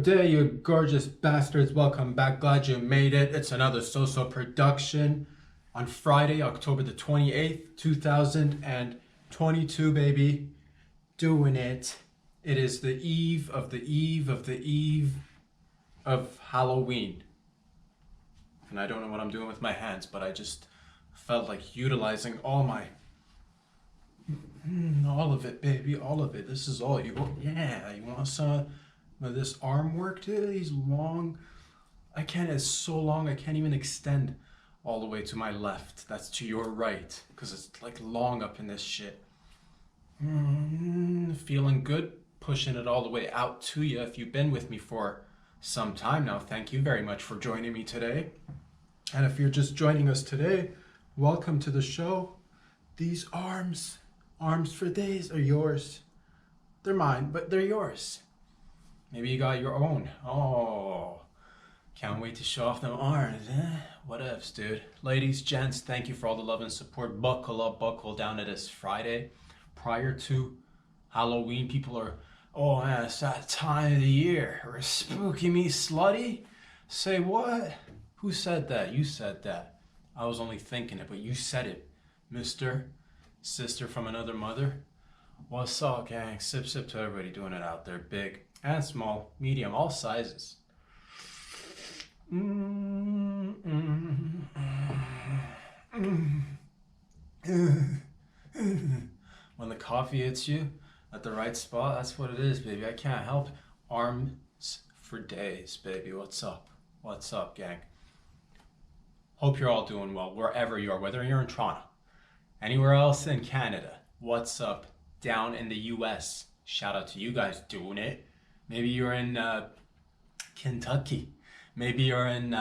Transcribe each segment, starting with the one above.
day, you gorgeous bastards. Welcome back. Glad you made it. It's another So-So production on Friday, October the 28th, 2022, baby. Doing it. It is the eve of the eve of the eve of Halloween. And I don't know what I'm doing with my hands, but I just felt like utilizing all of it, baby, all of it. This is all you want. Yeah, you want some of this arm work, dude? He's long. It's so long, I can't even extend all the way to my left. That's to your right, because it's like long up in this shit. Feeling good, pushing it all the way out to you. If you've been with me for some time now, thank you very much for joining me today. And if you're just joining us today, welcome to the show. These arms for days are yours. They're mine, but they're yours. Maybe you got your own. Oh, can't wait to show off them arms, eh? Whatevs, dude. Ladies, gents, thank you for all the love and support. Buckle up, buckle down. It is Friday prior to Halloween. People are, oh man, it's that time of the year. We're spooky me slutty. Say what? Who said that? You said that. I was only thinking it, but you said it. Mister, sister from another mother. What's up, gang? Sip, sip to everybody doing it out there. Big and small, medium, all sizes. When the coffee hits you at the right spot, that's what it is, baby. I can't help. Arms for days, baby. What's up? What's up, gang? Hope you're all doing well, wherever you are, whether you're in Toronto, anywhere else in Canada. What's up down in the US? Shout out to you guys doing it. Maybe you're in Kentucky. Maybe you're in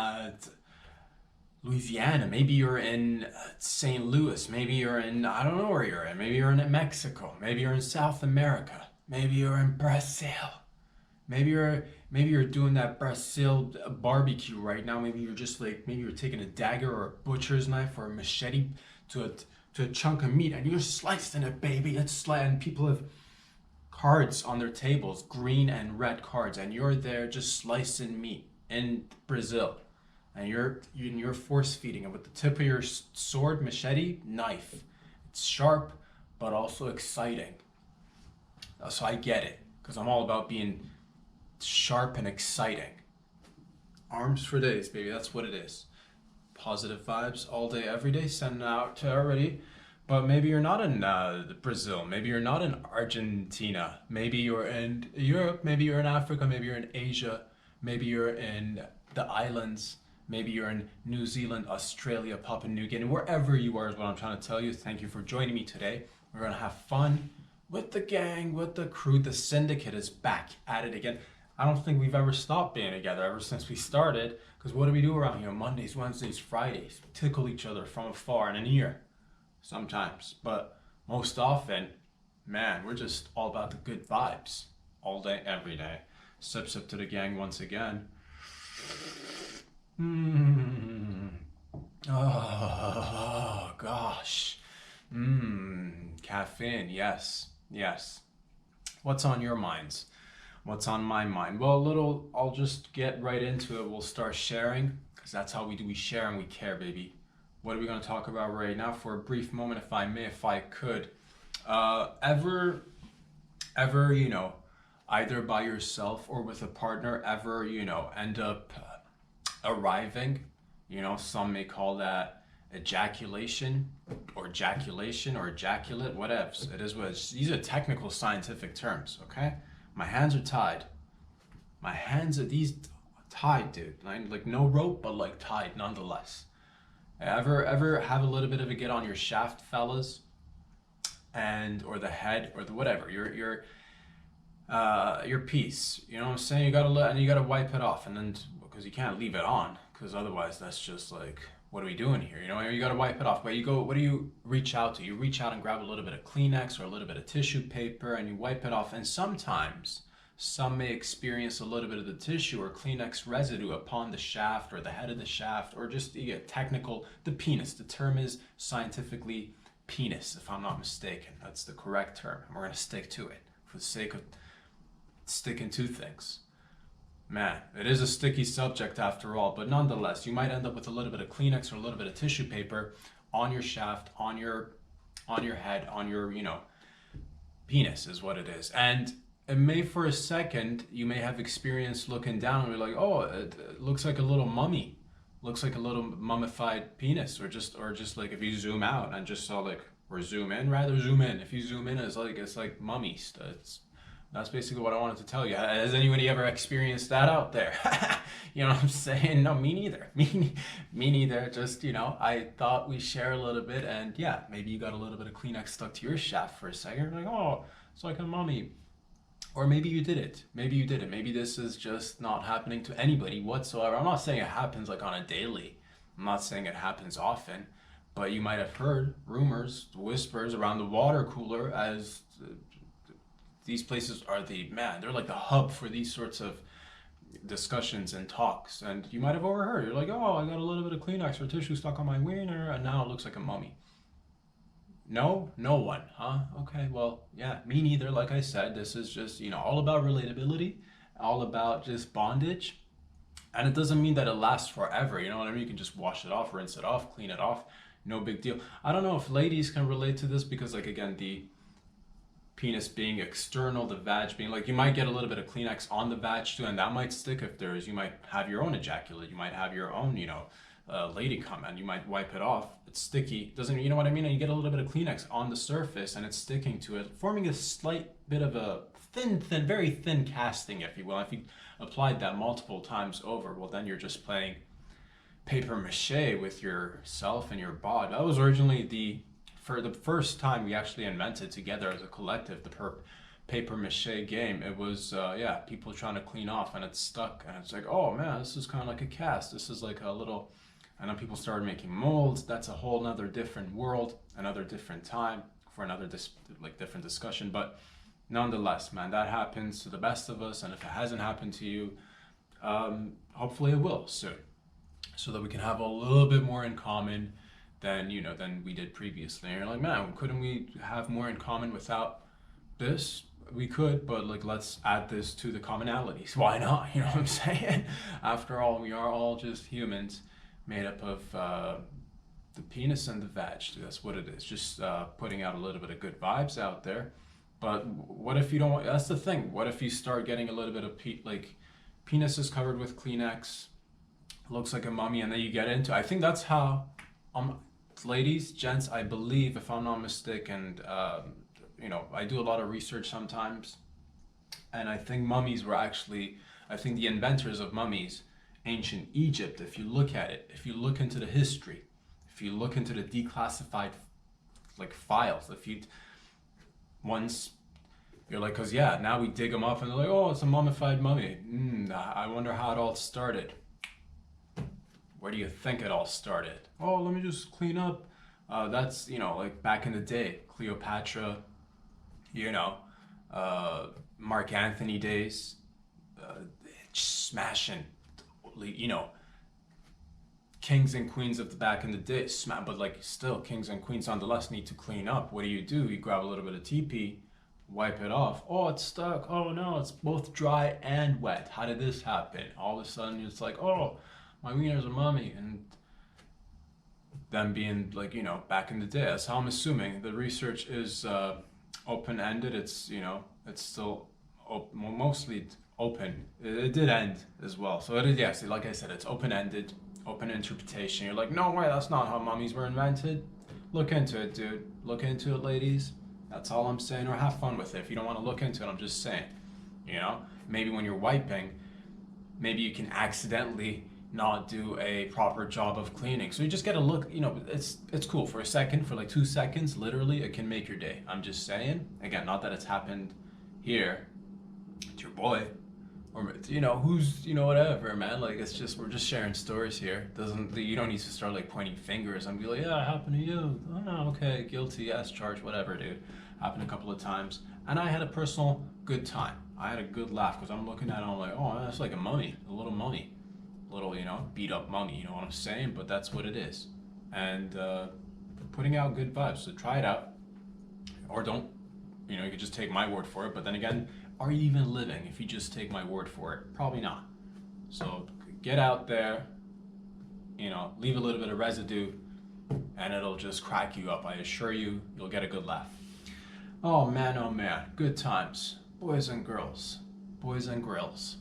Louisiana. Maybe you're in St. Louis. Maybe you're in, I don't know where you're in. Maybe you're in Mexico. Maybe you're in South America. Maybe you're in Brazil. Maybe you're doing that Brazil barbecue right now. Maybe you're just like, maybe you're taking a dagger or a butcher's knife or a machete to a chunk of meat and you're slicing it, baby. And people have cards on their tables, green and red cards, and you're there just slicing meat in Brazil, and you're force feeding it with the tip of your sword, machete, knife. It's sharp, but also exciting. So I get it, because I'm all about being sharp and exciting. Arms for days, baby. That's what it is. Positive vibes all day, every day. Sending out to everybody. But maybe you're not in Brazil. Maybe you're not in Argentina. Maybe you're in Europe. Maybe you're in Africa. Maybe you're in Asia. Maybe you're in the islands. Maybe you're in New Zealand, Australia, Papua New Guinea. Wherever you are is what I'm trying to tell you. Thank you for joining me today. We're going to have fun with the gang, with the crew. The syndicate is back at it again. I don't think we've ever stopped being together ever since we started. Because what do we do around here? Mondays, Wednesdays, Fridays. Tickle each other from afar and near. Sometimes, but most often, man, we're just all about the good vibes all day, every day. Sip, sip to the gang once again. Oh, gosh. Caffeine, yes, yes. What's on your minds? What's on my mind? Well, I'll just get right into it. We'll start sharing, because that's how we do. We share and we care, baby. What are we going to talk about right now? For a brief moment, if I may, if I could. Ever, either by yourself or with a partner, ever, end up arriving, some may call that ejaculation or ejaculate, whatevs. It is what it's, these are technical scientific terms, okay? My hands are tied. My hands are these tied, dude. Like no rope, but like tied nonetheless. Ever have a little bit of a get on your shaft, fellas, or the head or the whatever your piece. You know what I'm saying? You gotta wipe it off, and then because you can't leave it on, because otherwise that's just like, what are we doing here? You gotta wipe it off. But what do you reach out to? You reach out and grab a little bit of Kleenex or a little bit of tissue paper, and you wipe it off. And sometimes some may experience a little bit of the tissue or Kleenex residue upon the shaft or the head of the shaft, or just technical, the penis. The term is scientifically penis, if I'm not mistaken. That's the correct term. And we're going to stick to it for the sake of sticking to things. Man, it is a sticky subject after all, but nonetheless, you might end up with a little bit of Kleenex or a little bit of tissue paper on your shaft, on your head, on your, penis is what it is. And it may for a second you may have experienced looking down and be like, oh, it looks like a little mummy, looks like a little mummified penis, or just like if you zoom out and just saw like, or zoom in, rather zoom in. If you zoom in, it's like mummies. That's basically what I wanted to tell you. Has anybody ever experienced that out there? You know what I'm saying? No, me neither. Me neither. Just, I thought we share a little bit, and yeah, maybe you got a little bit of Kleenex stuck to your shaft for a second. You're like, oh, it's like a mummy. Or maybe you did it. Maybe you did it. Maybe this is just not happening to anybody whatsoever. I'm not saying it happens like on a daily. I'm not saying it happens often, but you might have heard rumors, whispers around the water cooler as these places are they're like the hub for these sorts of discussions and talks. And you might have overheard. You're like, oh, I got a little bit of Kleenex or tissue stuck on my wiener, and now it looks like a mummy. No, no one, huh? Okay, well, yeah, me neither. Like I said, this is just, all about relatability, all about just bondage. And it doesn't mean that it lasts forever. You know what I mean? You can just wash it off, rinse it off, clean it off. No big deal. I don't know if ladies can relate to this because, like, again, the penis being external, the vag being like, you might get a little bit of Kleenex on the vag too, and that might stick if you might have your own ejaculate, you might have your own, lady come and you might wipe it off. It's sticky, doesn't, you know what I mean? And you get a little bit of Kleenex on the surface and it's sticking to it, forming a slight bit of a thin, very thin casting, if you will. If you applied that multiple times over, well, then you're just playing paper mache with yourself and your bod. That was originally for the first time we actually invented together as a collective the paper mache game. It was people trying to clean off and it's stuck and it's like, oh man, this is kind of like a cast, this is like a little, and then people started making molds. That's a whole nother different world, another different time for another different discussion. But nonetheless, man, that happens to the best of us, and if it hasn't happened to you, hopefully it will soon, so that we can have a little bit more in common than we did previously. And you're like, man, couldn't we have more in common without this? We could, but like, let's add this to the commonalities. Why not? You know what I'm saying? After all, we are all just humans made up of the penis and the vag. That's what it is. Just putting out a little bit of good vibes out there. But what if you don't? That's the thing. What if you start getting a little bit of penis is covered with Kleenex, looks like a mummy, and then you get into. I think that's how, ladies, gents. I believe, if I'm not mistaken, I do a lot of research sometimes, and I think mummies were actually. I think the inventors of mummies, ancient Egypt. If you look at it, if you look into the history, if you look into the declassified files, once you're like, because now we dig them up and they're like, oh, it's a mummified mummy. I wonder how it all started. Where do you think it all started? Oh, let me just clean up. That's, like back in the day, Cleopatra, Mark Anthony days, smashing, kings and queens of the back in the day, but still kings and queens nonetheless need to clean up. What do? You grab a little bit of TP, wipe it off. Oh, it's stuck. Oh no, it's both dry and wet. How did this happen? All of a sudden it's like, oh, my wiener's a mummy. And them being back in the day, that's how I'm assuming. The research is open-ended. It's it's still mostly open. It did end as well, so it is. Yes, like I said, it's open-ended, open interpretation. You're like, no way, that's not how mummies were invented. Look into it, dude. Look into it, ladies. That's all I'm saying. Or have fun with it. If you don't want to look into it, I'm just saying. Maybe when you're wiping, maybe you can accidentally not do a proper job of cleaning. So you just gotta look, it's cool for a second, for like 2 seconds, literally, it can make your day. I'm just saying, again, not that it's happened here to your boy, or who's, whatever, man. Like, it's just, we're just sharing stories here. You don't need to start pointing fingers and be like, yeah, it happened to you. Oh, okay, guilty, yes, charge, whatever, dude. Happened a couple of times, and I had a personal good time. I had a good laugh, because I'm looking at it and I'm like, oh, that's like a mummy, a little mummy. Little, beat up mummy, you know what I'm saying? But that's what it is. And putting out good vibes. So try it out. Or don't, you could just take my word for it. But then again, are you even living if you just take my word for it? Probably not. So get out there, leave a little bit of residue, and it'll just crack you up. I assure you, you'll get a good laugh. Oh man, good times. Boys and girls. Boys and grills.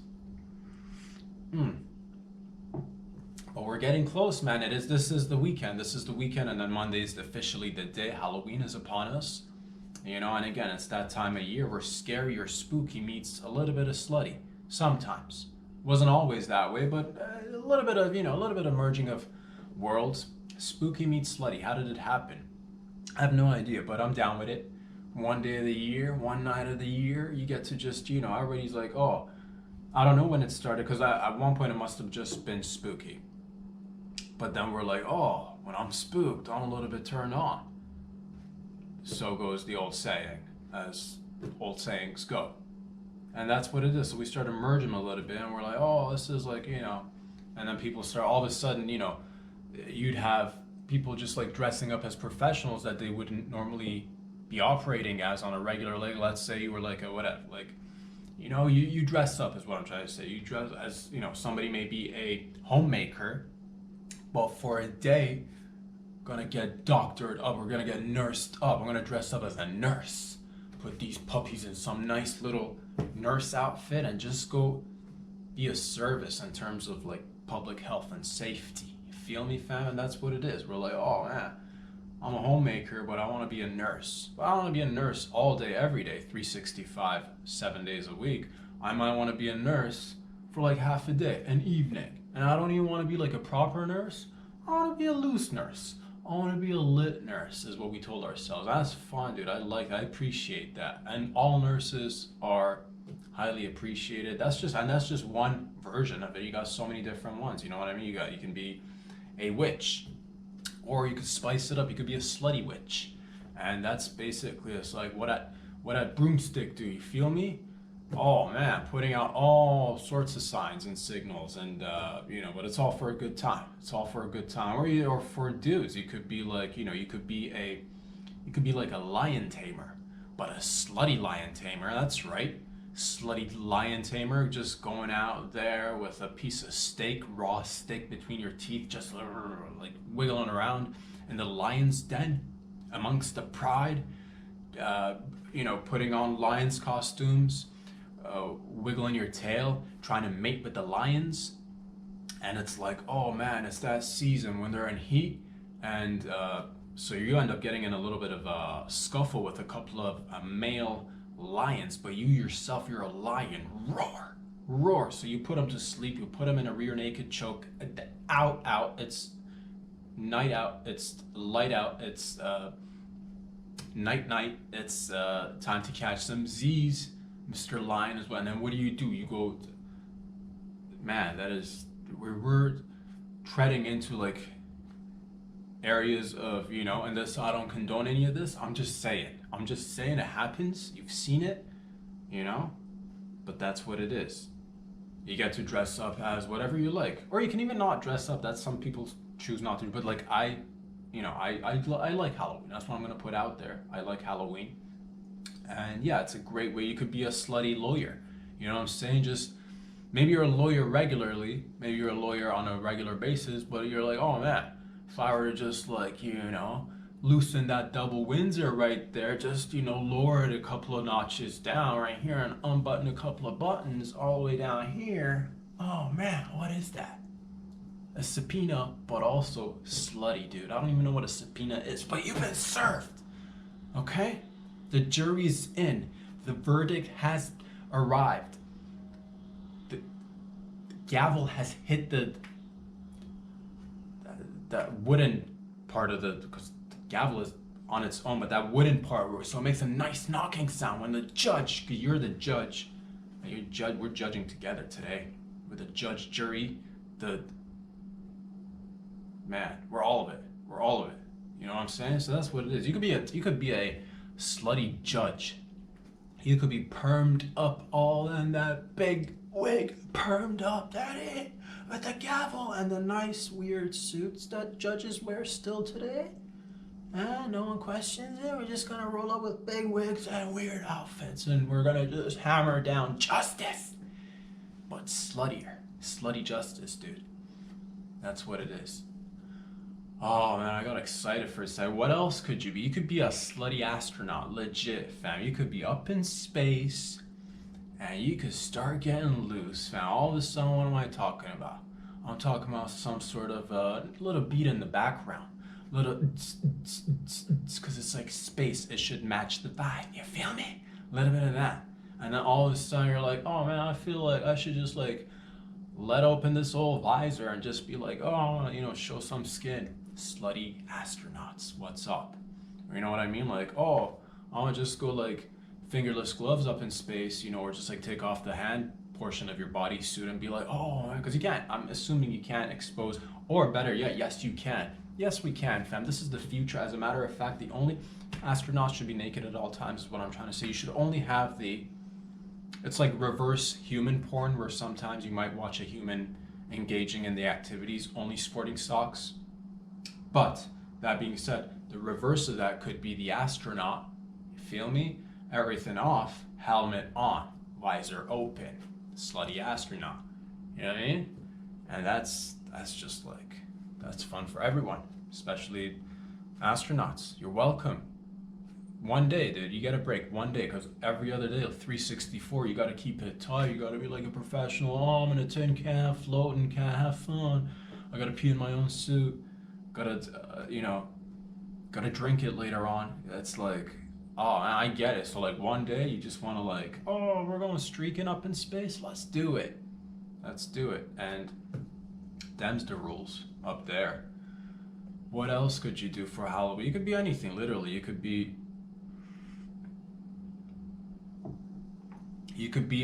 But we're getting close, man. This is the weekend. This is the weekend, and then Monday's officially the day. Halloween is upon us. And again, it's that time of year where scary or spooky meets a little bit of slutty. Sometimes. Wasn't always that way, but a little bit of merging of worlds. Spooky meets slutty. How did it happen? I have no idea, but I'm down with it. One day of the year, one night of the year, you get to just, everybody's like, oh, I don't know when it started, because at one point it must have just been spooky. But then we're like, oh, when I'm spooked, I'm a little bit turned on. So goes the old saying, as old sayings go. And that's what it is. So we started merging a little bit, and we're like, oh, this is like, and then people start, all of a sudden, you'd have people just like dressing up as professionals that they wouldn't normally be operating as on a regular, like, let's say you were like a whatever, like, you dress up is what I'm trying to say. You dress as, somebody may be a homemaker, but for a day, gonna get doctored up, we're gonna get nursed up, I'm gonna dress up as a nurse, put these puppies in some nice little nurse outfit and just go be a service in terms of like public health and safety. You feel me, fam? And that's what it is. We're like, oh man, I'm a homemaker, but I want to be a nurse. But I want to be a nurse all day, every day, 365, 7 days a week. I might want to be a nurse for like half a day, an evening. And I don't even want to be like a proper nurse. I want to be a loose nurse. I want to be a lit nurse, is what we told ourselves. That's fun, dude. I appreciate that. And all nurses are highly appreciated. That's just one version of it. You got so many different ones. You know what I mean? You can be a witch, or you could spice it up. You could be a slutty witch, and that's basically it's like what that broomstick do. You feel me? Oh man, putting out all sorts of signs and signals, and but it's all for a good time. It's all for a good time, or for dudes. You could be like, you could be like a lion tamer, but a slutty lion tamer. That's right, slutty lion tamer, just going out there with a piece of steak, raw steak between your teeth, just like wiggling around in the lion's den amongst the pride. Putting on lions costumes. Wiggling your tail, trying to mate with the lions, and it's like, oh man, it's that season when they're in heat, and so you end up getting in a little bit of a scuffle with a couple of male lions, but you yourself, you're a lion, roar. So you put them to sleep, you put them in a rear naked choke, out, it's night out, it's light out, it's night, it's time to catch some Z's, Mr. Lion as well. And then what do? You go, man, that is, we're treading into like areas of, and this, I don't condone any of this. I'm just saying it happens. You've seen it, but that's what it is. You get to dress up as whatever you like, or you can even not dress up. That's some people choose not to, but like I like Halloween. That's what I'm gonna put out there. I like Halloween. And yeah, it's a great way. You could be a slutty lawyer. You know what I'm saying? Just maybe you're a lawyer regularly, maybe you're a lawyer on a regular basis, but you're like, oh man, if I were to just like, loosen that double Windsor right there, just, lower it a couple of notches down right here and unbutton a couple of buttons all the way down here. Oh man, what is that? A subpoena, but also slutty, dude. I don't even know what a subpoena is, but you've been served. Okay? The jury's in. The verdict has arrived. The gavel has hit that wooden part of because the gavel is on its own, but that wooden part, so it makes a nice knocking sound when the judge, because you're the judge, and we're judging together today with the judge, jury, we're all of it. You know what I'm saying? So that's what it is. You could be a slutty judge. You could be permed up all in that big wig, permed up, that it, with the gavel and the nice weird suits that judges wear still today. No one questions it. We're just gonna roll up with big wigs and weird outfits, and we're gonna just hammer down justice. But sluttier, Slutty justice, dude. That's what it is. Oh man, I got excited for a second. What else could you be? You could be a slutty astronaut, legit, fam. You could be up in space and you could start getting loose, fam. All of a sudden, what am I talking about? I'm talking about some sort of little beat in the background. Little, because it's like space. It should match the vibe. You feel me? A little bit of that. And then all of a sudden, you're like, oh man, I feel like I should just like let open this old visor and just be like, oh, I want to, show some skin. Slutty astronauts, what's up? Or you know what I mean? Like, oh, I want to just go like fingerless gloves up in space, or just like take off the hand portion of your bodysuit and be like, oh, because you can't. I'm assuming you can't expose, or better yet, yes, you can. Yes, we can, fam. This is the future. As a matter of fact, the only astronauts should be naked at all times is what I'm trying to say. You should only have it's like reverse human porn, where sometimes you might watch a human engaging in the activities, only sporting socks. But that being said, the reverse of that could be the astronaut. You feel me? Everything off, helmet on, visor open, slutty astronaut. You know what I mean? And that's just like, that's fun for everyone, especially astronauts. You're welcome. One day, dude, you get a break one day, because every other day, 364, you got to keep it tight. You got to be like a professional. Oh, I'm in a tin can, floating, can't have fun. I got to pee in my own suit. Gotta drink it later on. It's like, oh, I get it. So like one day you just want to like, oh, we're going streaking up in space. Let's do it. And them's the rules up there. What else could you do for Halloween? You could be anything, literally. You could be,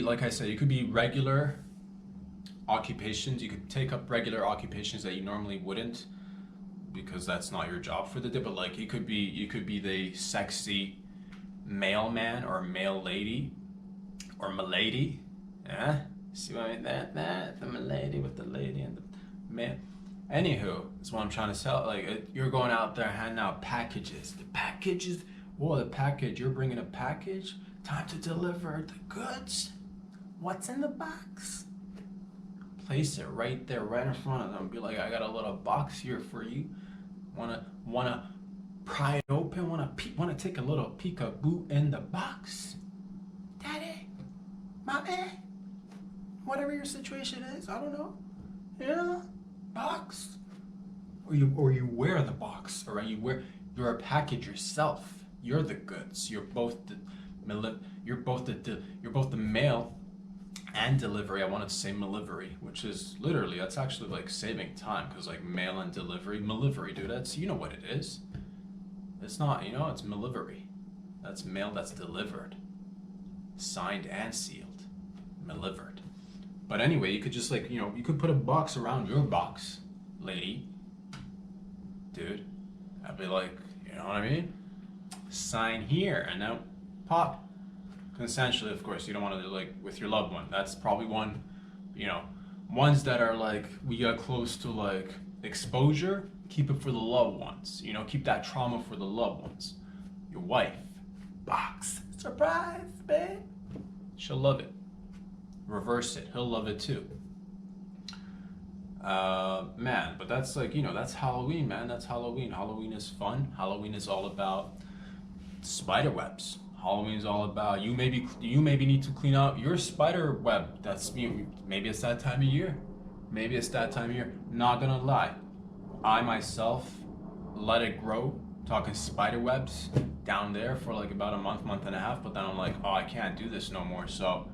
like I said, you could be regular occupations. You could take up regular occupations that you normally wouldn't, because that's not your job for the day. But like you could be the sexy mailman or mail lady or milady. Yeah, see what I mean? That the milady with the lady and the man. Anywho, that's what I'm trying to sell. Like you're going out there handing out packages. The packages. Whoa, the package. You're bringing a package. Time to deliver the goods. What's in the box? Place it right there, right in front of them. Be like, I got a little box here for you. Wanna pry it open? Wanna take a little peekaboo in the box? Daddy, mommy, whatever your situation is, I don't know. Yeah, box. Or you wear the box, or you're a package yourself. You're the goods. You're both the mail and delivery. I wanted to say melivery, which is literally, that's actually like saving time, because like mail and delivery, melivery, dude, that's, you know what it is. It's not, it's melivery. That's mail that's delivered, signed and sealed, melivered. But anyway, you could just like, you could put a box around your box, lady, dude. I'd be like, you know what I mean? Sign here, and now pop. Consensually, of course. You don't want to do like with your loved one. That's probably one, ones that are like, we got close to like exposure. Keep it for the loved ones. Keep that trauma for the loved ones. Your wife, box, surprise, babe. She'll love it. Reverse it. He'll love it too. Man, but that's like, that's Halloween, man. That's Halloween. Halloween is fun. Halloween is all about spider webs. Halloween is all about you maybe need to clean out your spider web. That's maybe it's that time of year. Not gonna lie, I myself let it grow, talking spider webs down there for like about a month and a half, but then I'm like, oh, I can't do this no more. So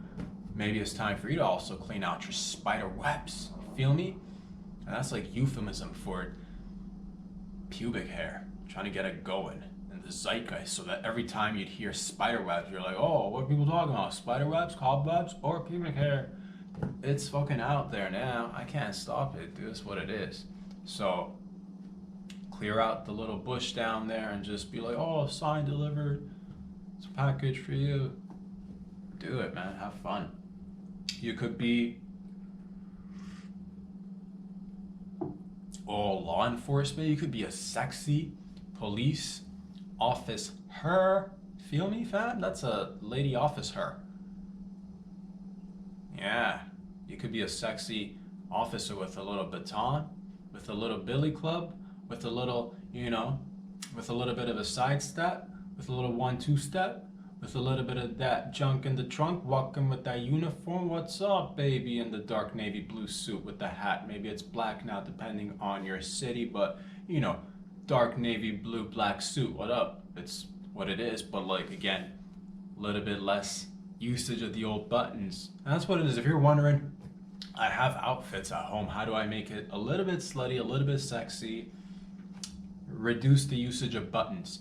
maybe it's time for you to also clean out your spider webs. Feel me? And that's like euphemism for pubic hair, trying to get it going in the zeitgeist, so that every time you'd hear spider webs, you're like, oh, what are people talking about? Spider webs, cobwebs, or pubic hair? It's fucking out there now. I can't stop it, dude. It's what it is. So clear out the little bush down there and just be like, oh, sign delivered. It's a package for you. Do it, man. Have fun. You could be law enforcement. You could be a sexy police office her. Feel me, fam? That's a lady office her. Yeah. You could be a sexy officer with a little baton, with a little billy club, with a little, with a little bit of a sidestep, with a little 1-2 step, with a little bit of that junk in the trunk, walking with that uniform. What's up, baby? In the dark navy blue suit with the hat. Maybe it's black now, depending on your city, but dark navy blue black suit. What up? It's what it is, but like again, a little bit less usage of the old buttons. And that's what it is. If you're wondering, I have outfits at home. How do I make it a little bit slutty, a little bit sexy? Reduce the usage of buttons.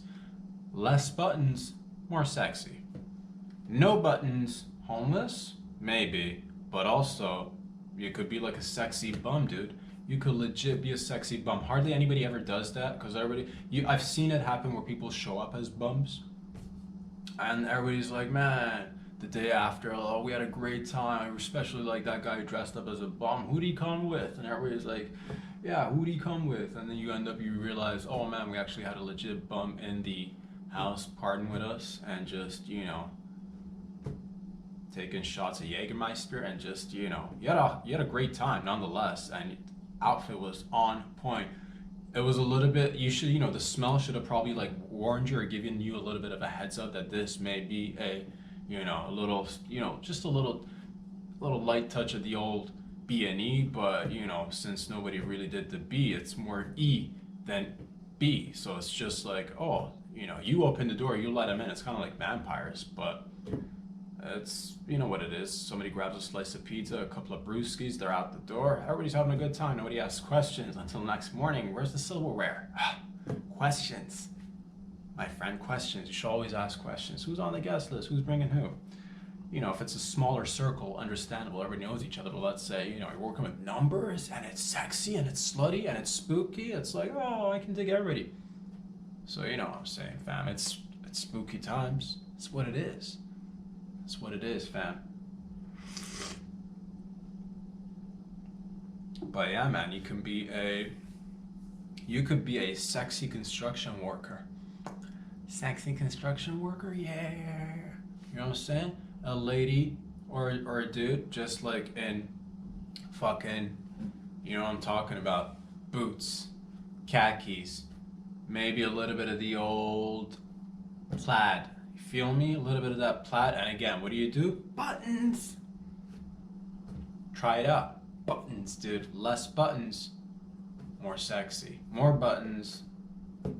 Less buttons, more sexy. No buttons, homeless? Maybe. But also, you could be like a sexy bum, dude. You could legit be a sexy bum. Hardly anybody ever does that, because I've seen it happen where people show up as bums. And everybody's like, man, the day after, oh, we had a great time, especially like that guy dressed up as a bum. Who'd he come with? And everybody's like, yeah, who'd he come with? And then you realize, oh man, we actually had a legit bum in the house partying with us and just, taking shots of Jägermeister and just, you had a great time nonetheless. And outfit was on point. It was a little bit, the smell should have probably like warned you or given you a little bit of a heads up that this may be a just a little light touch of the old B and E, but since nobody really did the B, it's more E than B. So it's just like, oh, you open the door, you let them in. It's kind of like vampires, but it's, what it is. Somebody grabs a slice of pizza, a couple of brewskis, they're out the door. Everybody's having a good time. Nobody asks questions until next morning. Where's the silverware? Questions. My friend, questions. You should always ask questions. Who's on the guest list? Who's bringing who? If it's a smaller circle, understandable. Everybody knows each other. But let's say, you're working with numbers and it's sexy and it's slutty and it's spooky. It's like, oh, I can dig everybody. So you know what I'm saying, fam. It's spooky times. It's what it is. It's what it is, fam. But yeah, man, you could be a sexy construction worker. Sexy construction worker, yeah. You know what I'm saying? A lady or a dude, just like in fucking, you know what I'm talking about, boots, khakis, maybe a little bit of the old plaid. You feel me? A little bit of that plaid. And again, what do? Buttons. Try it out. Buttons, dude. Less buttons, more sexy. More buttons,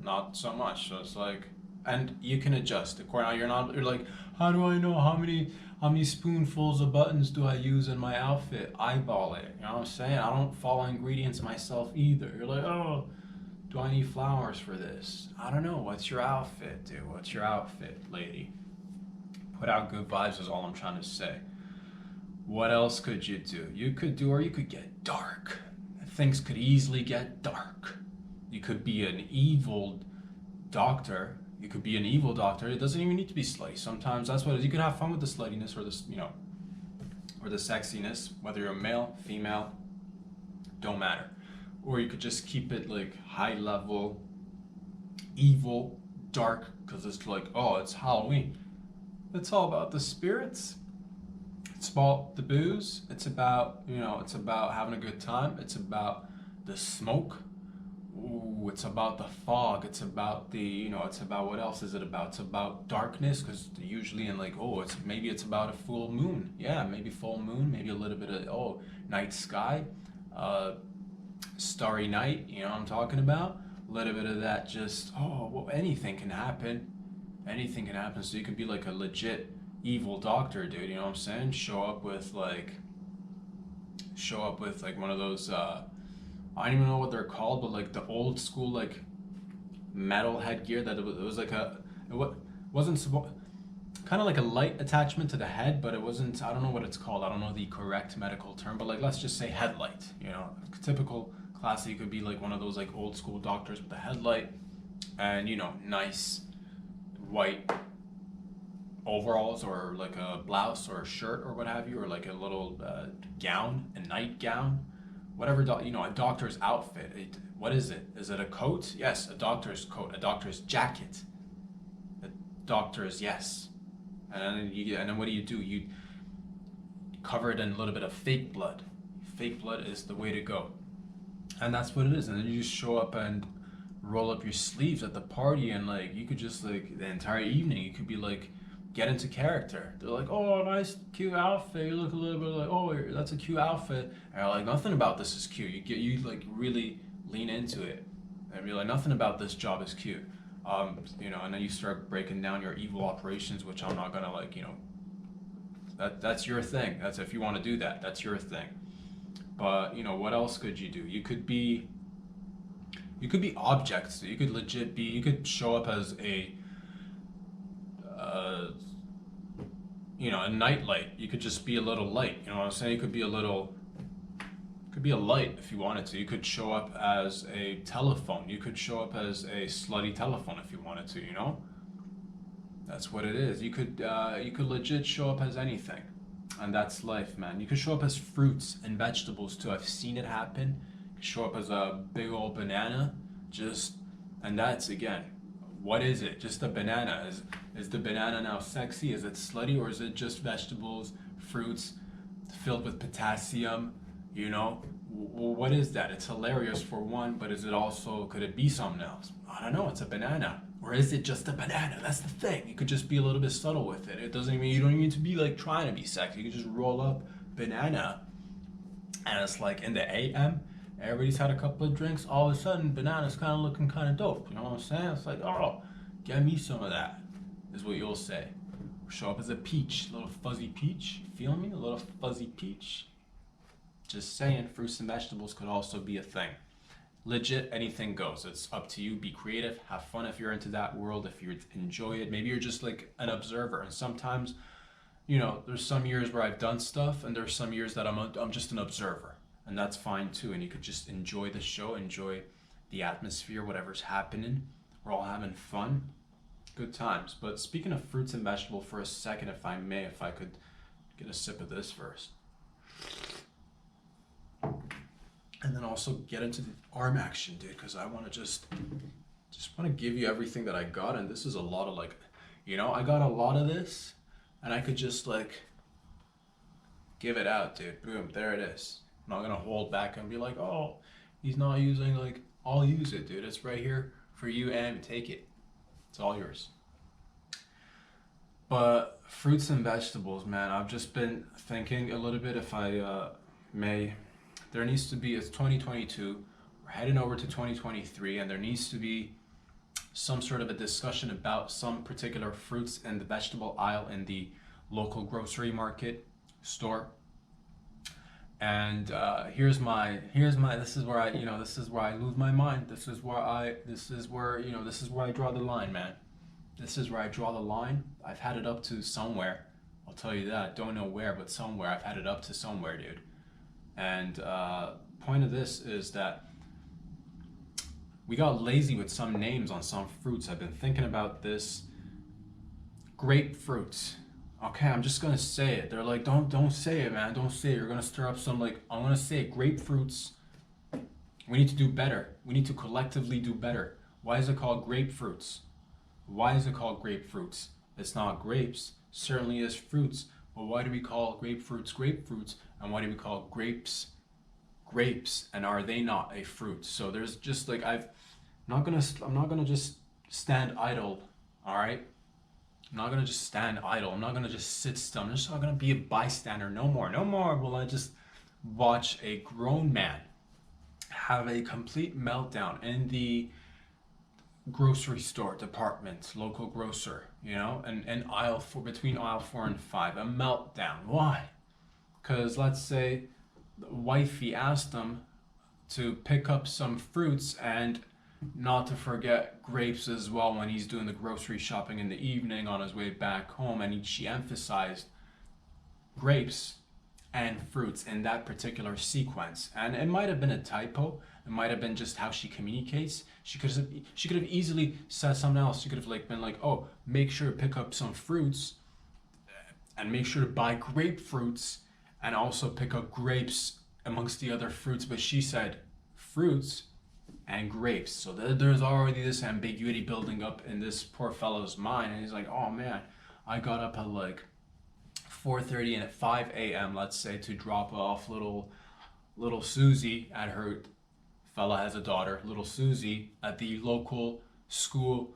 not so much. So it's like, and you can adjust. You're like, how do I know how many spoonfuls of buttons do I use in my outfit? Eyeball it. You know what I'm saying? I don't follow ingredients myself either. You're like, oh, do I need flowers for this? I don't know. What's your outfit, dude? What's your outfit, lady? Put out good vibes is all I'm trying to say. What else could you do? You could get dark. Things could easily get dark. You could be an evil doctor. You could be an evil doctor. It doesn't even need to be slutty. Sometimes that's what it is. You could have fun with the sluttiness or this, or the sexiness, whether you're male, female, don't matter. Or you could just keep it like high level, evil, dark, because it's like, oh, it's Halloween. It's all about the spirits. It's about the booze. It's about, it's about having a good time. It's about the smoke. Ooh, it's about the fog. It's about the, it's about, what else is it about? It's about darkness, because usually in like, maybe it's about a full moon. Yeah, maybe full moon, maybe a little bit of, night sky, starry night, you know what I'm talking about? A little bit of that just, anything can happen. Anything can happen. So you can be like a legit evil doctor, dude, you know what I'm saying? Show up with like one of those, I don't even know what they're called, but like the old school like metal headgear that it was like wasn't kind of like a light attachment to the head, but it wasn't, I don't know what it's called. I don't know the correct medical term, but like let's just say headlight, typical classic could be like one of those like old school doctors with a headlight and nice white overalls or like a blouse or a shirt or what have you, or like a little gown, a nightgown. Whatever, a doctor's outfit. What is it? Is it a coat? Yes, a doctor's coat, a doctor's jacket. A doctor's, yes. And then what do? You cover it in a little bit of fake blood. fake blood is the way to go. And that's what it is. And then you just show up and roll up your sleeves at the party, and like you could just like the entire evening you could be like get into character. They're like, oh, nice cute outfit, you look a little bit like, oh, that's a cute outfit, and you're like, nothing about this is cute. You like really lean into it and be like, nothing about this job is cute. And then you start breaking down your evil operations, which I'm not gonna like, that's your thing. That's if you want to do that, that's your thing. But what else could you do? You could be objects. You could legit be. You could show up as a nightlight. You could just be a little light. You know what I'm saying? You could be a light if you wanted to. You could show up as a telephone. You could show up as a slutty telephone if you wanted to. That's what it is. You could legit show up as anything, and that's life, man. You could show up as fruits and vegetables too. I've seen it happen. You could show up as a big old banana, and that's again, what is it? Just a banana. Is the banana now sexy? Is it slutty, or is it just vegetables, fruits, filled with potassium? What is that? It's hilarious for one, but could it be something else? I don't know. It's a banana. Or is it just a banana? That's the thing. You could just be a little bit subtle with it. You don't even need to be like trying to be sexy. You could just roll up banana, and it's like in the AM, everybody's had a couple of drinks. All of a sudden, banana's kind of looking kind of dope. You know what I'm saying? It's like, oh, get me some of that, is what you'll say. Show up as a peach, a little fuzzy peach. Feel me? A little fuzzy peach. Just saying, fruits and vegetables could also be a thing. Legit, anything goes. It's up to you. Be creative. Have fun if you're into that world, if you enjoy it. Maybe you're just like an observer. And sometimes, there's some years where I've done stuff, and there's some years that I'm just an observer. And that's fine too. And you could just enjoy the show, enjoy the atmosphere, whatever's happening. We're all having fun. Good times. But speaking of fruits and vegetables for a second, if I could get a sip of this first. And then also get into the arm action, dude, because I want to just want to give you everything that I got. And this is a lot of I got a lot of this, and I could just give it out, dude. Boom, there it is. I'm not gonna hold back and be like, oh, he's not using, I'll use it, dude. It's right here for you, and take it. It's all yours. But fruits and vegetables, man, I've just been thinking a little bit, if I may. There needs to be, it's 2022, we're heading over to 2023, and there needs to be some sort of a discussion about some particular fruits in the vegetable aisle in the local grocery market store. And this is where I lose my mind. This is where I draw the line, man. This is where I draw the line. I've had it up to somewhere. I'll tell you that. Don't know where, but somewhere. I've had it up to somewhere, dude. And point of this is that we got lazy with some names on some fruits. I've been thinking about this. Grapefruits. Okay, I'm just gonna say it. They're like, don't say it, man. Don't say it. You're gonna stir up some I'm gonna say it. Grapefruits. We need to do better. We need to collectively do better. Why is it called grapefruits? Why is it called grapefruits? It's not grapes. Certainly is fruits. But why do we call grapefruits grapefruits? And why do we call grapes grapes? And are they not a fruit? So there's just I'm not gonna just stand idle. All right. I'm not gonna just stand idle. I'm not gonna just sit still. I'm just not gonna be a bystander. No more. No more will I just watch a grown man have a complete meltdown in the grocery store department, local grocer, and between aisle 4 and 5, a meltdown. Why? Because let's say the wifey asked him to pick up some fruits and not to forget grapes as well when he's doing the grocery shopping in the evening on his way back home, and she emphasized grapes and fruits in that particular sequence. And it might have been a typo. It might have been just how she communicates. She could have easily said something else. She could have been like, oh, make sure to pick up some fruits and make sure to buy grapefruits and also pick up grapes amongst the other fruits. But she said fruits and grapes. So there's already this ambiguity building up in this poor fellow's mind. And he's like, oh man, I got up at 4:30 and at 5 a.m., let's say, to drop off little little Susie at her fella has a daughter, little Susie at the local school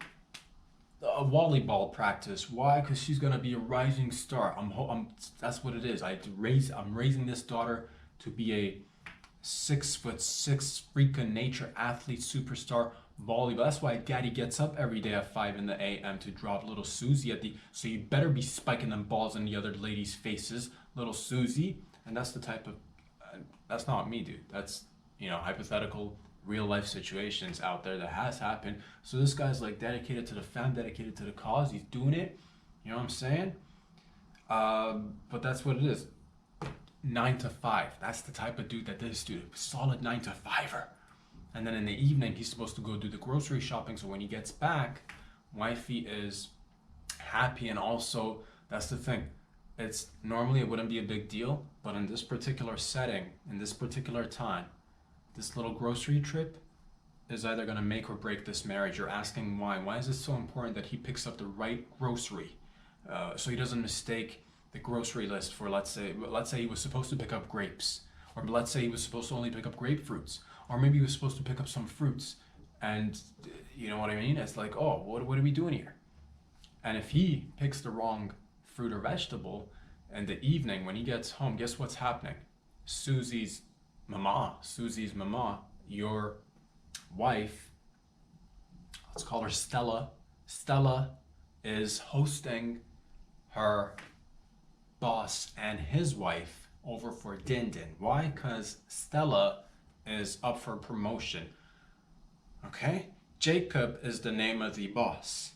volleyball practice. Why? Because she's gonna be a rising star. That's what it is. I'm raising this daughter to be a 6'6" freak of nature athlete superstar volleyball. That's why Daddy gets up every day at 5 in the a.m. to drop little Susie at the. So you better be spiking them balls in the other ladies' faces, little Susie. And that's the type of. That's not me, dude. That's hypothetical real life situations out there that has happened. So this guy's like dedicated to the fam, dedicated to the cause. He's doing it. You know what I'm saying? But that's what it is. 9 to 5. That's the type of dude that this dude, solid 9 to 5er. And then in the evening, he's supposed to go do the grocery shopping. So when he gets back, wifey is happy. And also, that's the thing. It's normally it wouldn't be a big deal, but in this particular setting, in this particular time, this little grocery trip is either going to make or break this marriage. You're asking why. Why is it so important that he picks up the right grocery so he doesn't mistake the grocery list for, let's say he was supposed to pick up grapes, or let's say he was supposed to only pick up grapefruits, or maybe he was supposed to pick up some fruits, and you know what I mean? It's like, oh, what are we doing here? And if he picks the wrong fruit or vegetable in the evening when he gets home, guess what's happening? Susie's mama, your wife, let's call her Stella. Stella is hosting her boss and his wife over for din din. Why? Because Stella is up for promotion. Okay? Jacob is the name of the boss.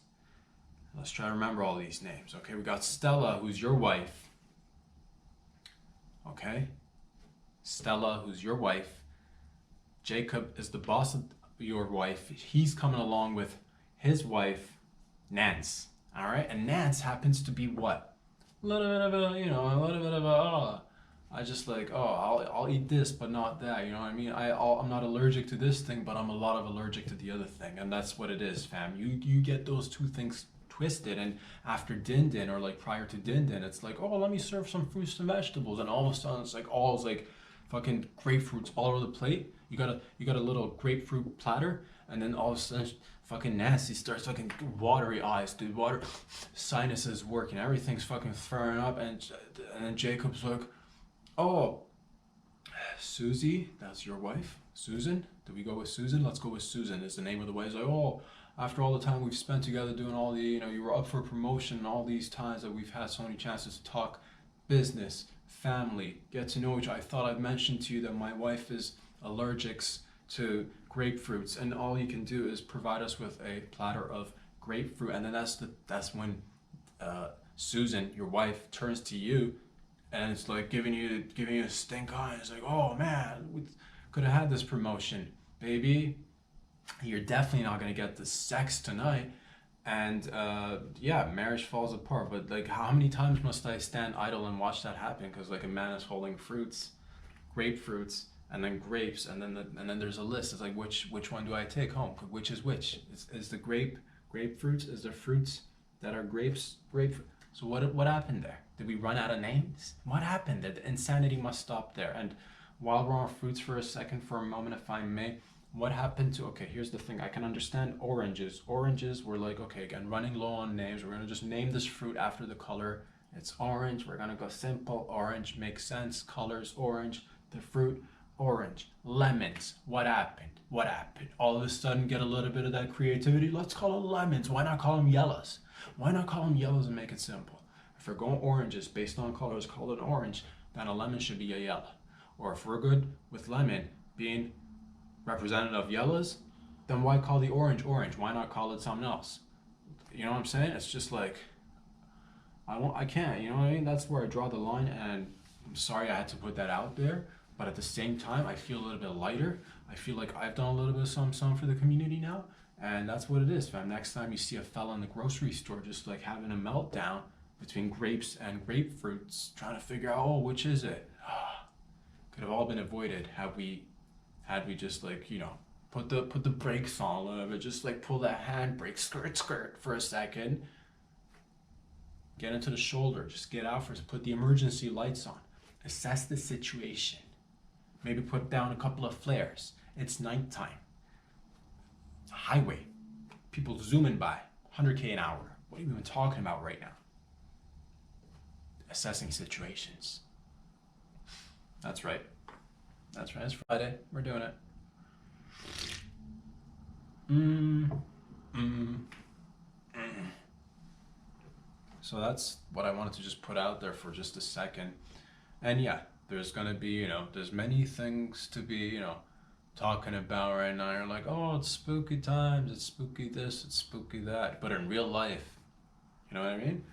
Let's try to remember all these names. Okay, we got Stella, who's your wife. Okay? Stella, who's your wife. Jacob is the boss of your wife. He's coming along with his wife, Nance. All right? And Nance happens to be what? A little bit of a, I just like, I'll eat this, but not that. You know what I mean? I'm not allergic to this thing, but I'm a lot of allergic to the other thing. And that's what it is, fam. You get those two things twisted, and after din din, or like prior to din din, it's like, oh, let me serve some fruits and vegetables, and all of a sudden it's like fucking grapefruits all over the plate. You got a little grapefruit platter, and then all of a sudden fucking nasty starts fucking watery eyes, dude. Water sinuses working, everything's fucking throwing up, and then Jacob's like, oh, Susie, that's your wife, Susan. Do we go with Susan? Let's go with Susan. Is the name of the wife. He's like, oh, after all the time we've spent together doing all the, you were up for promotion, and all these times that we've had so many chances to talk business, family, get to know each other. I thought I'd mentioned to you that my wife is allergic to grapefruits, and all you can do is provide us with a platter of grapefruit. And then that's when Susan, your wife, turns to you, and it's like giving you a stink eye. It's like, oh man, we could have had this promotion, baby. You're definitely not gonna get the sex tonight. And yeah, marriage falls apart. But like, how many times must I stand idle and watch that happen? Because like a man is holding fruits, grapefruits, and then grapes, and then there's a list. It's like, which one do I take home? Which is which? Is the grapefruits? Is the fruits that are grapes grapefruit? So what happened there? Did we run out of names? What happened there? The insanity must stop there. And while we're on fruits for a moment, if I may, what happened to, okay, here's the thing. I can understand oranges. Oranges were like, okay, again, running low on names. We're gonna just name this fruit after the color. It's orange. We're gonna go simple. Orange makes sense. Colors orange. The fruit orange. Lemons. What happened? All of a sudden get a little bit of that creativity. Let's call them lemons. Why not call them yellows? Why not call them yellows and make it simple? If we're going oranges based on colors, call it orange, then a lemon should be a yellow. Or if we're good with lemon being representative of yellows, then why call the orange orange? Why not call it something else? You know what I'm saying? It's just like, I can't, you know what I mean? That's where I draw the line, and I'm sorry I had to put that out there, but at the same time, I feel a little bit lighter. I feel like I've done a little bit of some for the community now, and that's what it is, fam. Next time you see a fella in the grocery store just like having a meltdown between grapes and grapefruits, trying to figure out, oh, which is it? Could have all been avoided had we just like, put the brakes on a little bit, just like pull that handbrake, skirt for a second, get into the shoulder, just get out first, put the emergency lights on, assess the situation. Maybe put down a couple of flares. It's nighttime. Highway. People zooming by. 100K an hour. What are you even talking about right now? Assessing situations. That's right. That's right. It's Friday. We're doing it. So that's what I wanted to just put out there for just a second. And yeah, there's gonna be, there's many things to be, talking about right now. You're like, oh, it's spooky times, it's spooky this, it's spooky that. But in real life, you know what I mean?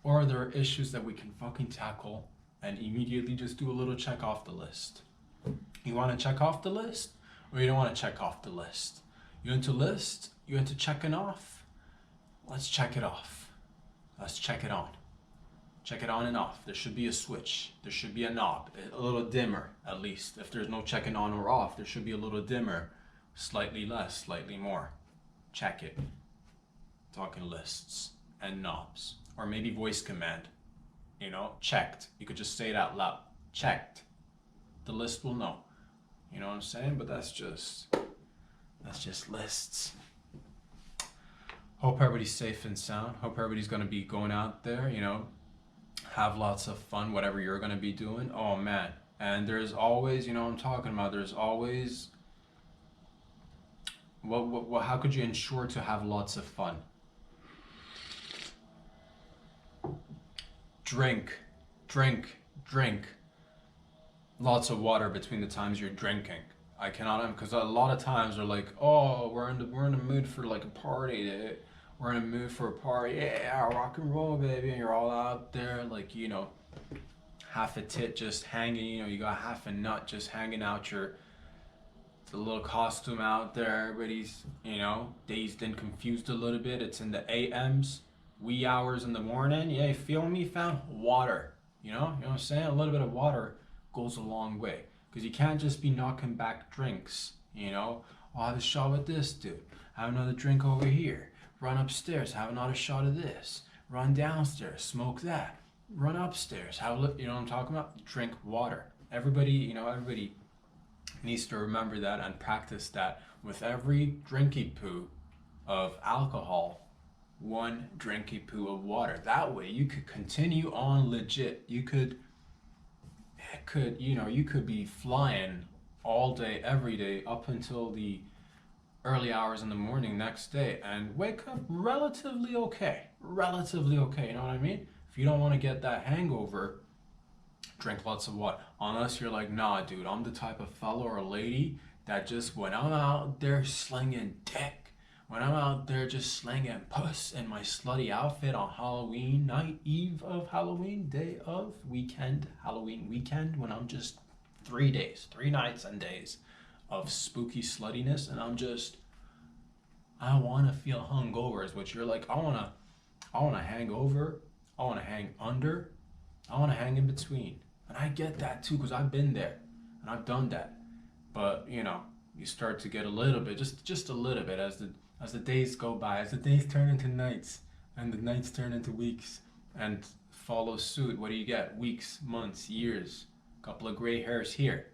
Or there are issues that we can fucking tackle and immediately just do a little check off the list. You want to check off the list, or you don't want to check off the list? You into list? You into checking off? Let's check it off. Let's check it on. Check it on and off. There should be a switch. There should be a knob, a little dimmer at least. If there's no checking on or off, there should be a little dimmer, slightly less, slightly more. Check it. Talking lists and knobs, or maybe voice command. Checked. You could just say it out loud. Checked. The list will know. You know what I'm saying? But that's just lists. Hope everybody's safe and sound. Hope everybody's gonna be going out there, have lots of fun, whatever you're gonna be doing. Oh man. And there's always, what I'm talking about, there's always how could you ensure to have lots of fun? Drink. Lots of water between the times you're drinking. I cannot, because a lot of times they're like, oh, we're in the mood for like a party. We're in a mood for a party. Yeah, rock and roll, baby. And you're all out there, like, half a tit just hanging. You got half a nut just hanging out the little costume out there. Everybody's, dazed and confused a little bit. It's in the AMs, wee hours in the morning. Yeah, you feel me, fam? Water. You know what I'm saying? A little bit of water goes a long way. Because you can't just be knocking back drinks, I'll have a shot with this dude. Have another drink over here. Run upstairs, have another shot of this. Run downstairs, smoke that. Run upstairs, have a look, what I'm talking about? Drink water. Everybody needs to remember that and practice that. With every drinky poo of alcohol, one drinky poo of water. That way you could continue on legit. You could be flying all day, every day, up until the early hours in the morning next day and wake up relatively okay, you know what I mean? If you don't want to get that hangover, drink lots of water. Unless you're like, nah, dude, I'm the type of fellow or lady that just, when I'm out there slinging dick, when I'm out there just slinging puss in my slutty outfit on Halloween night, eve of Halloween, day of weekend, Halloween weekend, when I'm just 3 nights and days of spooky sluttiness, and I want to feel hungover, is what you're like. I want to hang over, I want to hang under, I want to hang in between. And I get that too, because I've been there and I've done that. But you start to get a little bit, just a little bit, as the days go by, as the days turn into nights and the nights turn into weeks and follow suit. What do you get? Weeks, months, years, couple of gray hairs here,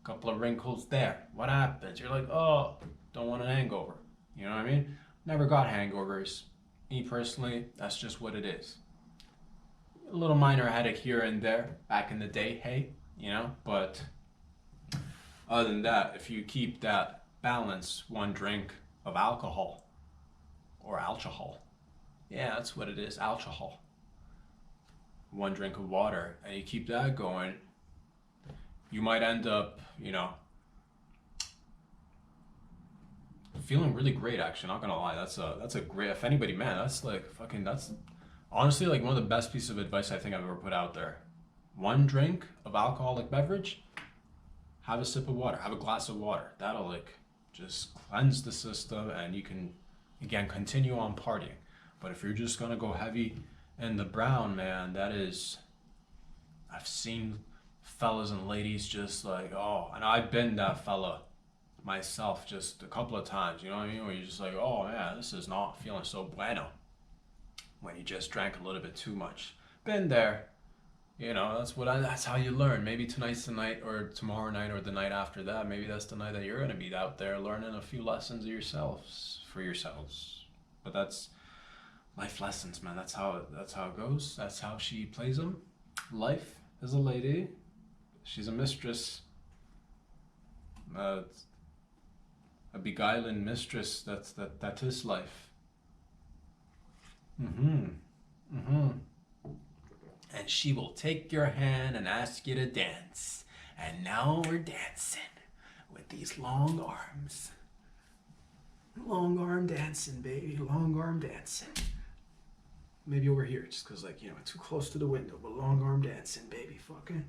couple of wrinkles there. What happens? You're like, oh, don't want an hangover. You know what I mean? Never got hangovers. Me personally, that's just what it is. A little minor headache here and there back in the day, hey, but other than that, if you keep that balance, one drink of alcohol, or alcohol, yeah, that's what it is, alcohol, one drink of water, and you keep that going, you might end up, feeling really great, actually, not gonna lie. That's a great, if anybody, man, that's honestly like one of the best pieces of advice I think I've ever put out there. One drink of alcoholic beverage, have a sip of water, have a glass of water. That'll just cleanse the system, and you can again continue on partying. But if you're just gonna go heavy in the brown, man, I've seen fellas and ladies just like, oh, and I've been that fella myself just a couple of times, you know what I mean? Where you're just like, oh man, this is not feeling so bueno when you just drank a little bit too much. Been there, You know, that's how you learn. Maybe tonight's the night, or tomorrow night, or the night after that. Maybe that's the night that you're gonna be out there learning a few lessons of yourselves for yourselves. But that's life lessons, man. That's how it goes. That's how she plays them. Life is a lady. She's a mistress. Uh, a beguiling mistress. That is life. Mm-hmm. Mm-hmm. And she will take your hand and ask you to dance. And now we're dancing with these long arms. Long arm dancing, baby. Long arm dancing. Maybe over here, just because, like, you know, too close to the window, but long arm dancing, baby. Fucking.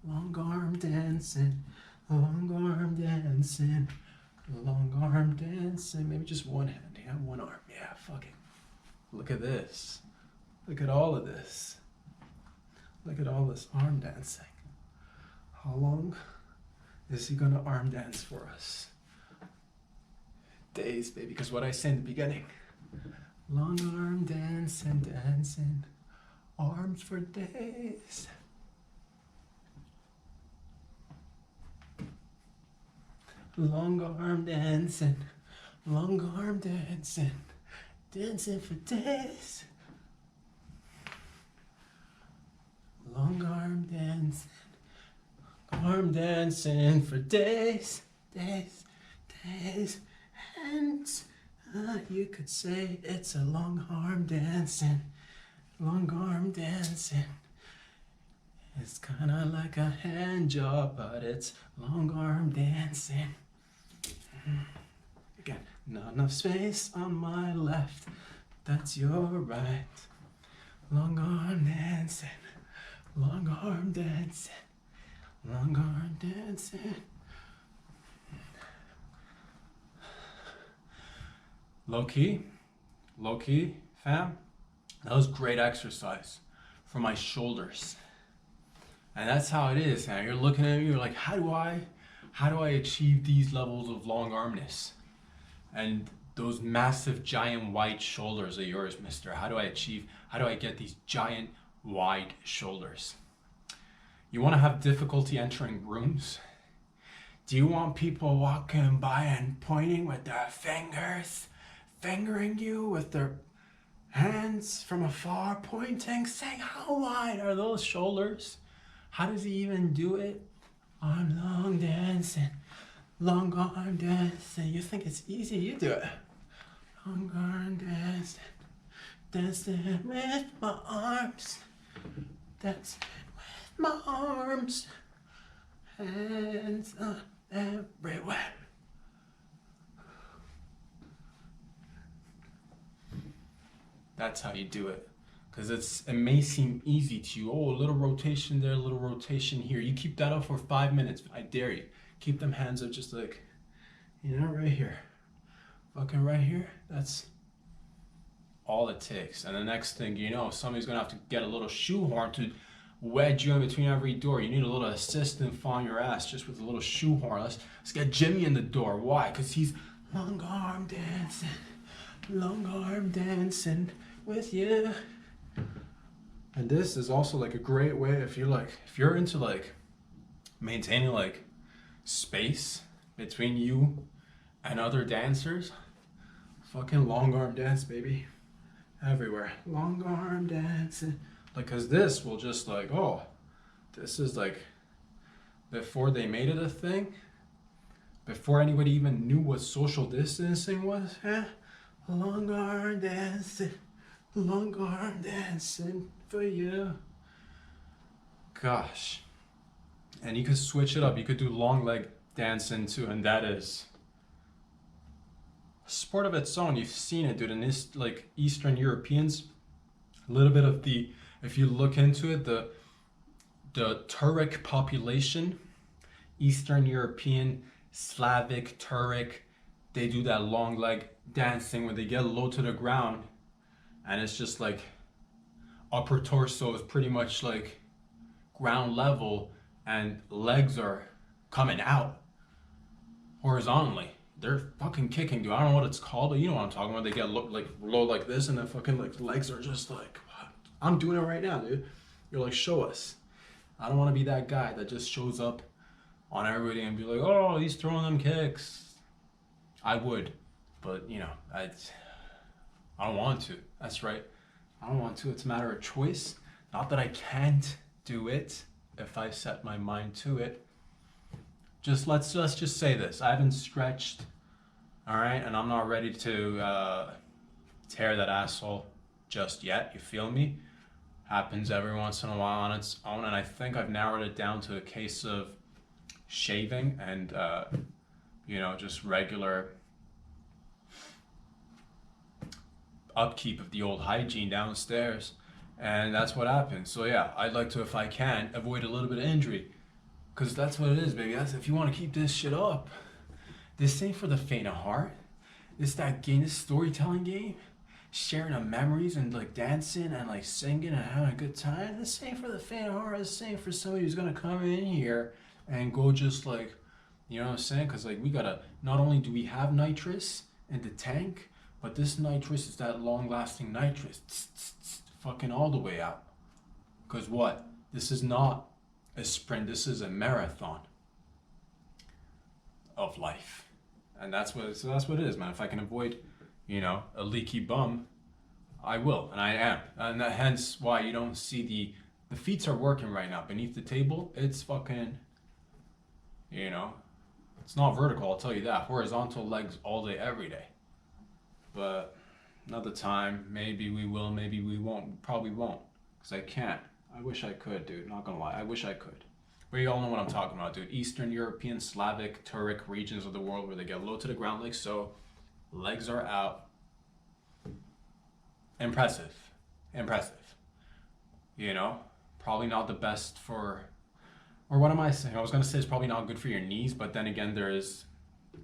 Long arm dancing. Long arm dancing, long arm dancing. Maybe just one hand, yeah, one arm. Yeah, fuck it. Look at this. Look at all of this. Look at all this arm dancing. How long is he gonna arm dance for us? Days, baby, because what I said in the beginning. Long arm dancing, dancing, arms for days. Long arm dancing, dancing for days. Long arm dancing for days, days, days. And you could say it's a long arm dancing. It's kind of like a hand job, but it's long arm dancing. Again, not enough space on my left, that's your right. Long arm dancing, long arm dancing, long arm dancing. Low key, fam, that was great exercise for my shoulders. And that's how it is, man. You're looking at me, you're like, how do I achieve these levels of long armness? And those massive, giant, wide shoulders of yours, mister. How do I get these giant, wide shoulders? You want to have difficulty entering rooms? Do you want people walking by and pointing with their fingers, fingering you with their hands from afar, pointing, saying, how wide are those shoulders? How does he even do it? I'm long dancing, long arm dancing. You think it's easy? You do it. Long arm dancing, dancing with my arms, dancing with my arms, hands on everywhere. That's how you do it. Because it may seem easy to you. Oh, a little rotation there, a little rotation here. You keep that up for 5 minutes. I dare you. Keep them hands up just like, you know, right here. Fucking right here. That's all it takes. And the next thing you know, somebody's going to have to get a little shoehorn to wedge you in between every door. You need a little assistant falling your ass just with a little shoehorn. Let's get Jimmy in the door. Why? Because he's long arm dancing with you. And this is also like a great way if you're into like maintaining like space between you and other dancers. Fucking long arm dance, baby. Everywhere. Long arm dancing. Like, cause this will just like, oh, this is like before they made it a thing, before anybody even knew what social distancing was, long arm dancing for you. Gosh. And you could switch it up. You could do long leg dancing too, and that is a sport of its own. You've seen it, dude. And this, like, Eastern Europeans, a little bit of the, if you look into it, the Turkic population, Eastern European, Slavic, Turkic, they do that long leg dancing when they get low to the ground, and it's just like upper torso is pretty much like ground level and legs are coming out. horizontally. They're fucking kicking, dude. I don't know what it's called, but you know what I'm talking about. They get like low like this, and then fucking like legs are just like, what? I'm doing it right now, dude. You're like, show us. I don't want to be that guy that just shows up on everybody and be like, oh, he's throwing them kicks. I would, but you know, I don't want to. That's right. I don't want to. It's a matter of choice. Not that I can't do it if I set my mind to it. Just let's just say this. I haven't stretched, all right, and I'm not ready to tear that asshole just yet. You feel me? Happens every once in a while on its own, and I think I've narrowed it down to a case of shaving and you know, just regular upkeep of the old hygiene downstairs, and that's what happens. So yeah, I'd like to, if I can, avoid a little bit of injury, because that's what it is, baby. That's if you want to keep this shit up. This ain't for the faint of heart. It's that game, this storytelling game, sharing of memories and like dancing and like singing and having a good time. This ain't for the faint of heart. This ain't for somebody who's gonna come in here and go just like, you know what I'm saying? Because like we gotta, not only do we have nitrous in the tank, but this nitrous is that long-lasting nitrous, fucking all the way out. Because what? This is not a sprint. This is a marathon of life, and that's what it is, man. If I can avoid, you know, a leaky bum, I will, and I am, and that, hence why you don't see the feet are working right now beneath the table. It's fucking, you know, it's not vertical. I'll tell you that. Horizontal legs all day, every day. But another time, maybe we will, maybe we won't. Probably won't, because I can't. I wish I could, dude. Not gonna lie, I wish I could. But you all know what I'm talking about, dude. Eastern European, Slavic, Turkic regions of the world where they get low to the ground like so. Legs are out. Impressive. Impressive. You know? Probably not the best for... Or what am I saying? I was gonna say it's probably not good for your knees, but then again, there's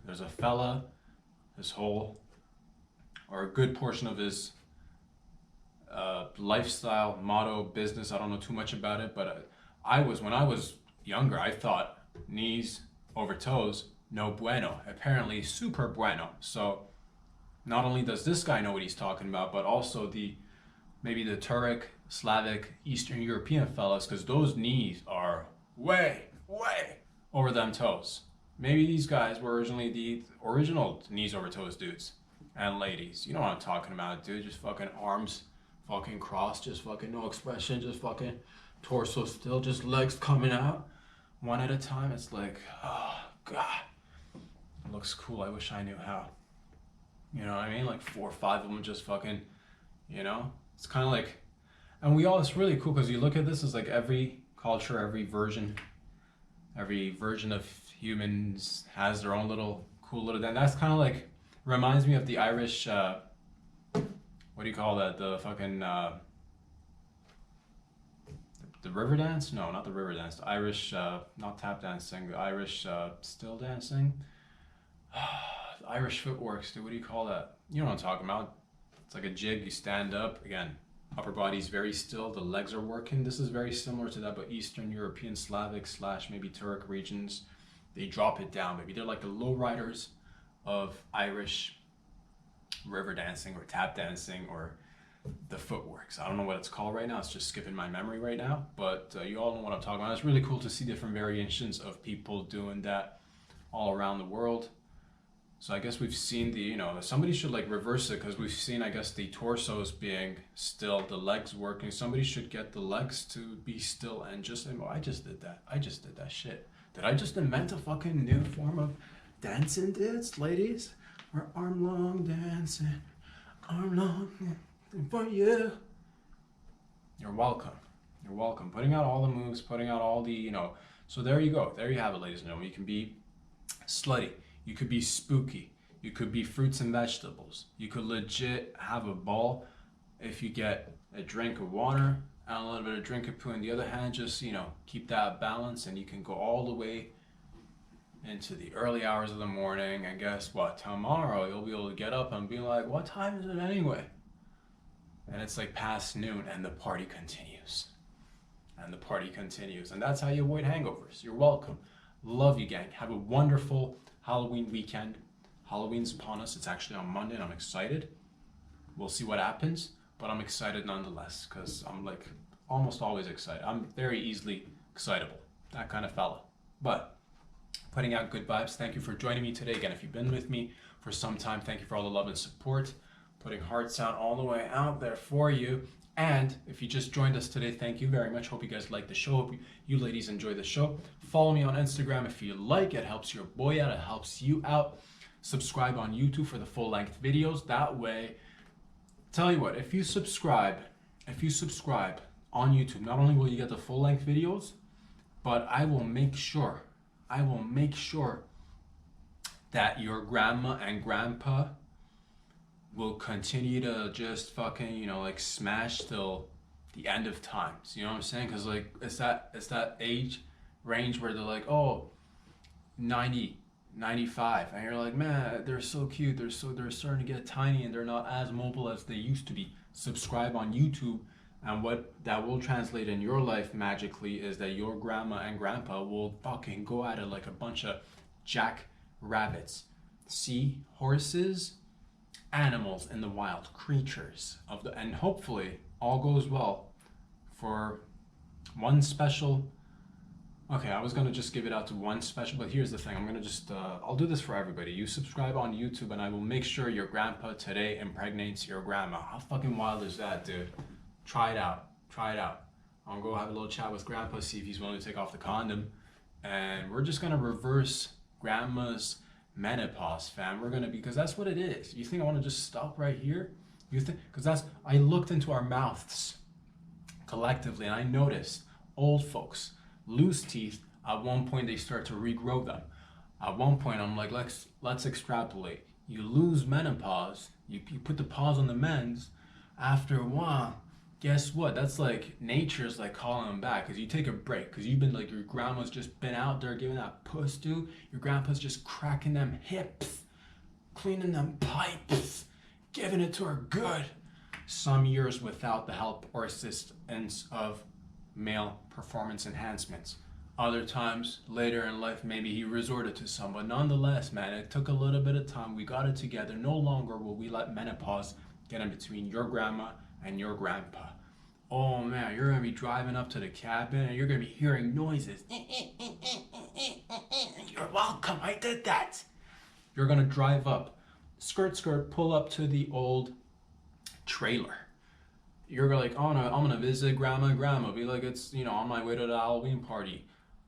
a fella, this whole... or a good portion of his lifestyle, motto, business. I don't know too much about it, but when I was younger, I thought knees over toes, no bueno. Apparently super bueno. So not only does this guy know what he's talking about, but also maybe the Turkic, Slavic, Eastern European fellas, because those knees are way over them toes. Maybe these guys were originally the original knees over toes dudes. And ladies, you know what I'm talking about, dude. Just fucking arms fucking crossed, just fucking no expression, just fucking torso still, just legs coming out one at a time. It's like, oh god, it looks cool. I wish I knew how. You know what I mean? Like 4 or 5 of them just fucking, you know? It's kind of like, and it's really cool because you look at this as like every culture, every version of humans has their own little cool little, and that's kind of like, reminds me of the Irish, what do you call that? The fucking, the river dance? No, not the river dance. The Irish, not tap dancing, the Irish still dancing. The Irish footworks, dude, what do you call that? You know what I'm talking about. It's like a jig, you stand up, again, upper body's very still, the legs are working. This is very similar to that, but Eastern European, Slavic / maybe Turkic regions, they drop it down, maybe. They're like the low riders of Irish river dancing or tap dancing or the footworks. I don't know what it's called right now. It's just skipping my memory right now, but you all know what I'm talking about. It's really cool to see different variations of people doing that all around the world. So I guess we've seen somebody should like reverse it, because we've seen, I guess, the torsos being still, the legs working. Somebody should get the legs to be still and just, I just did that shit. Did I just invent a fucking new form of dancing, dudes, ladies? We're arm long dancing, arm long dancing for you. You're welcome. You're welcome. Putting out all the moves, putting out all the, so there you go. There you have it, ladies and gentlemen. You can be slutty. You could be spooky. You could be fruits and vegetables. You could legit have a ball if you get a drink of water and a little bit of drink of poo in the other hand. Just, keep that balance, and you can go all the way into the early hours of the morning. And guess what? Tomorrow you'll be able to get up and be like, what time is it anyway? And it's like past noon, and the party continues. And the party continues. And that's how you avoid hangovers. You're welcome. Love you, gang. Have a wonderful Halloween weekend. Halloween's upon us. It's actually on Monday and I'm excited. We'll see what happens, but I'm excited nonetheless because I'm like almost always excited. I'm very easily excitable, that kind of fella. But putting out good vibes. Thank you for joining me today. Again, if you've been with me for some time, thank you for all the love and support. Putting hearts out all the way out there for you. And if you just joined us today, thank you very much. Hope you guys like the show. Hope you ladies enjoy the show. Follow me on Instagram if you like. It helps your boy out. It helps you out. Subscribe on YouTube for the full length videos. That way, tell you what, if you subscribe on YouTube, not only will you get the full length videos, but I will make sure that your grandma and grandpa will continue to just fucking, you know, like smash till the end of times. You know what I'm saying? Because like it's that age range where they're like, oh, 90, 95, and you're like, man, they're so cute, they're starting to get tiny and they're not as mobile as they used to be. Subscribe on YouTube, and what that will translate in your life magically is that your grandma and grandpa will fucking go at it like a bunch of jackrabbits. See, horses, animals in the wild, creatures of the, and hopefully all goes well for one special. Okay, I was gonna just give it out to one special, but here's the thing. I'm gonna just I'll do this for everybody. You subscribe on YouTube and I will make sure your grandpa today impregnates your grandma. How fucking wild is that, dude? Try it out. I'll go have a little chat with grandpa, see if he's willing to take off the condom, and we're just gonna reverse grandma's menopause, fam. We're gonna, because that's what it is. You think I want to just stop right here? You think? Because that's, I looked into our mouths collectively and I noticed old folks lose teeth. At one point they start to regrow them. At one point I'm like, let's extrapolate. You lose menopause, you put the pause on the mends. After a while, guess what? That's like nature's like calling them back, because you take a break, because you've been like, your grandma's just been out there giving that puss, dude. Your grandpa's just cracking them hips, cleaning them pipes, giving it to her good. Some years without the help or assistance of male performance enhancements. Other times later in life, maybe he resorted to some, but nonetheless, man, it took a little bit of time. We got it together. No longer will we let menopause get in between your grandma and your grandpa. Oh man, you're gonna be driving up to the cabin and you're gonna be hearing noises. You're welcome, I did that. You're gonna drive up, skirt, pull up to the old trailer. You're like, oh no, I'm gonna visit grandma. Be like, it's, you know, on my way to the Halloween party.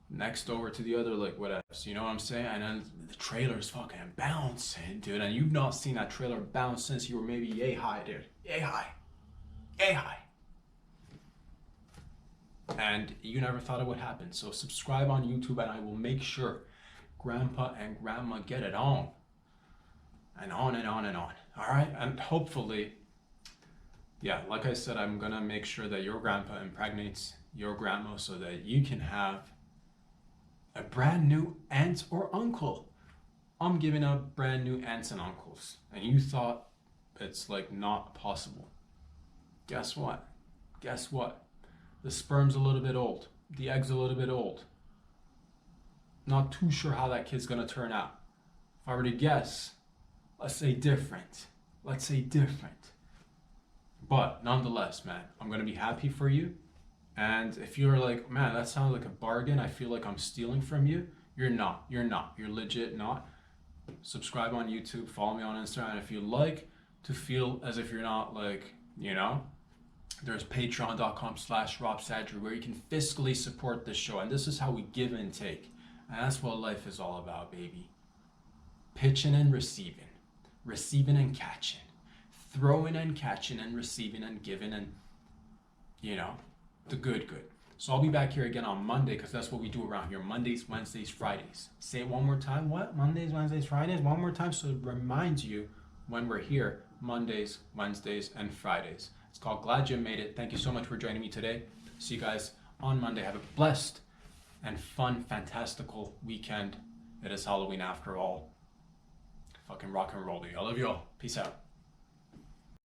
Next over to the other, like, what else? You know what I'm saying? And then the trailer's fucking bouncing, dude. And you've not seen that trailer bounce since you were maybe yay high, dude. Yay high. And you never thought it would happen. So subscribe on YouTube and I will make sure grandpa and grandma get it on. And on and on and on. All right? And hopefully, yeah, like I said, I'm gonna make sure that your grandpa impregnates your grandma so that you can have a brand new aunt or uncle. I'm giving out brand new aunts and uncles. And you thought it's like not possible. Guess what? The sperm's a little bit old. The egg's a little bit old. Not too sure how that kid's gonna turn out. If I were to guess, let's say different. But nonetheless, man, I'm gonna be happy for you. And if you're like, man, that sounds like a bargain, I feel like I'm stealing from you, you're not. You're legit not. Subscribe on YouTube, follow me on Instagram, and if you like to feel as if you're not, like, you know, there's patreon.com/RobSadger where you can fiscally support this show. And this is how we give and take. And that's what life is all about, baby. Pitching and receiving and catching, throwing and catching and receiving and giving, and, you know, the good. So I'll be back here again on Monday, because that's what we do around here. Mondays, Wednesdays, Fridays. Say it one more time. What? Mondays, Wednesdays, Fridays? One more time so it reminds you when we're here. Mondays, Wednesdays, and Fridays. It's called Glad You Made It. Thank you so much for joining me today. See you guys on Monday. Have a blessed and fun, fantastical weekend. It is Halloween after all. Fucking rock and roll, dude. I love you all. Peace out.